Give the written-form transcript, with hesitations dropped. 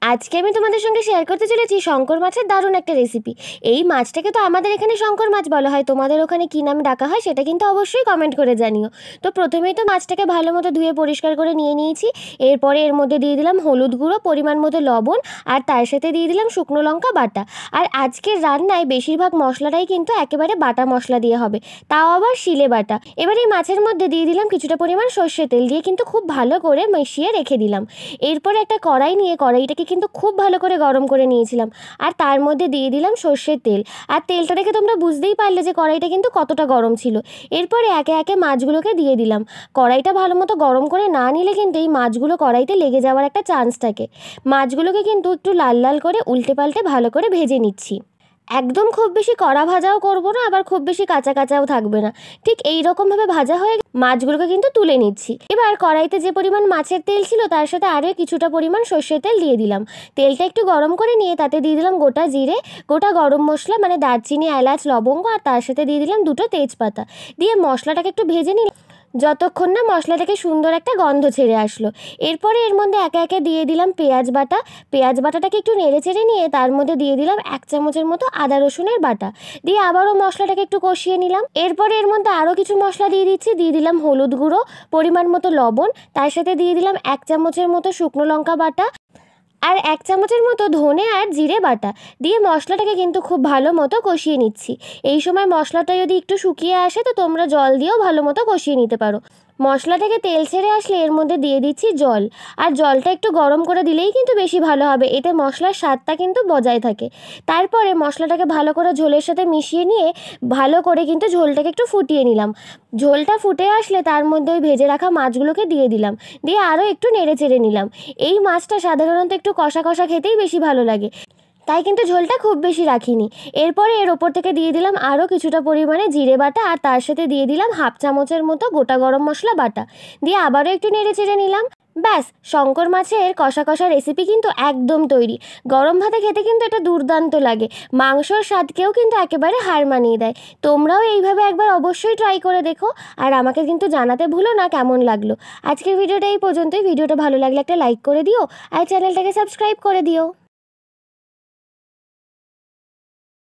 আজকে আমি তোমাদের সঙ্গে শেয়ার করতে চলেছি শঙ্কর মাছের দারুণ একটা রেসিপি। এই মাছটাকে তো আমাদের এখানে শঙ্কর মাছ বলা হয়, তোমাদের ওখানে কী নাম ডাকা হয় সেটা কিন্তু অবশ্যই কমেন্ট করে জানিও। তো প্রথমেই তো মাছটাকে ভালো মতো ধুয়ে পরিষ্কার করে নিয়ে নিয়েছি। এরপরে এর মধ্যে দিয়ে দিলাম হলুদ গুঁড়ো, পরিমাণ মতো লবণ, আর তার সাথে দিয়ে দিলাম শুকনো লঙ্কা বাটা। আর আজকের রান্নায় বেশিরভাগ মশলাটাই কিন্তু একেবারে বাটা মশলা দিয়ে হবে, তাও আবার শিলে বাটা। এবার এই মাছের মধ্যে দিয়ে দিলাম কিছুটা পরিমাণ সর্ষের তেল, দিয়ে কিন্তু খুব ভালো করে মিশিয়ে রেখে দিলাম। এরপরে একটা কড়াই নিয়ে কড়াইটাকে কিন্তু খুব ভালো করে গরম করে নিয়েছিলাম, আর তার মধ্যে দিয়ে দিলাম সর্ষের তেল। আর তেলটা দেখে তোমরা বুঝতেই পারলে যে কড়াইটা কিন্তু কতটা গরম ছিল। এরপরে একে একে মাছগুলোকে দিয়ে দিলাম। কড়াইটা ভালো মতো গরম করে না নিলে কিন্তু এই মাছগুলো কড়াইতে লেগে যাওয়ার একটা চান্স থাকে। মাছগুলোকে কিন্তু একটু লাল লাল করে উল্টে পাল্টে ভালো করে ভেজে নিচ্ছি। একদম খুব বেশি কড়া ভাজাও করবো না, আবার খুব বেশি কাঁচা কাঁচাও থাকবে না। ঠিক এই রকমভাবে ভাজা হয়ে মাছগুলোকে কিন্তু তুলে নিচ্ছি। এবার কড়াইতে যে পরিমাণ মাছের তেল ছিল তার সাথে আরও কিছুটা পরিমাণ সর্ষের তেল দিয়ে দিলাম। তেলটা একটু গরম করে নিয়ে তাতে দিয়ে দিলাম গোটা জিরে, গোটা গরম মশলা মানে দারচিনি, এলাচ, লবঙ্গ, আর তার সাথে দিয়ে দিলাম দুটো তেজপাতা। দিয়ে মশলাটাকে একটু ভেজে নিলাম যতক্ষণ না মশলা থেকে সুন্দর একটা গন্ধ ছেড়ে আসলো। এরপরে এর মধ্যে একে একে দিয়ে দিলাম পেঁয়াজ বাটা। পেঁয়াজ বাটাটাকে একটু নেড়ে চেড়ে নিয়ে তার মধ্যে দিয়ে দিলাম 1 চামচের মতো আদা রসুনের বাটা। দিয়ে আবারও মশলাটাকে একটু কষিয়ে নিলাম। এরপরে এর মধ্যে আরও কিছু মশলা দিয়ে দিচ্ছি। দিয়ে দিলাম হলুদ গুঁড়ো, পরিমাণ মতো লবণ, তার সাথে দিয়ে দিলাম 1 চামচের মতো শুকনো লঙ্কা বাটা, আর 1 চামচের মতো ধনে আর জিরে বাটা। দিয়ে মশলাটাকে কিন্তু খুব ভালো মতো কষিয়ে নিচ্ছি। এই সময় মশলাটা যদি একটু শুকিয়ে আসে তো তোমরা জল দিয়েও ভালো মতো কষিয়ে নিতে পারো। মশলা থেকে তেল ছেড়ে আসলে এর মধ্যে দিয়ে দিচ্ছি জল। আর জলটা একটু গরম করে দিলেই কিন্তু বেশি ভালো হবে, এতে মশলার স্বাদটা কিন্তু বজায় থাকে। তারপরে মশলাটাকে ভালো করে ঝোলের সাথে মিশিয়ে নিয়ে ভালো করে কিন্তু ঝোলটাকে একটু ফুটিয়ে নিলাম। ঝোলটা ফুটে আসলে তার মধ্যে ওই ভেজে রাখা মাছগুলোকে দিয়ে দিলাম। দিয়ে আরও একটু নেড়ে চেড়ে নিলাম। এই মাছটা সাধারণত একটু কষা কষা খেতেই বেশি ভালো লাগে, তাই কিন্তু ঝোলটা খুব বেশি রাখিনি। এরপরে এর ওপর থেকে দিয়ে দিলাম আরও কিছুটা পরিমাণে জিরে বাটা, আর তার সাথে দিয়ে দিলাম 1/2 চামচের মতো গোটা গরম মশলা বাটা। দিয়ে আবারও একটু নেড়ে চেড়ে নিলাম। ব্যাস, শঙ্কর মাছের কষা কষা রেসিপি কিন্তু একদম তৈরি। গরম ভাতে খেতে কিন্তু এটা দুর্দান্ত লাগে, মাংসর স্বাদকেও কিন্তু একেবারে হার মানিয়ে দেয়। তোমরাও এইভাবে একবার অবশ্যই ট্রাই করে দেখো, আর আমাকে কিন্তু জানাতে ভুলো না কেমন লাগলো। আজকের ভিডিওটা এই পর্যন্তই। ভিডিওটা ভালো লাগলে একটা লাইক করে দিও, আর চ্যানেলটাকে সাবস্ক্রাইব করে দিও।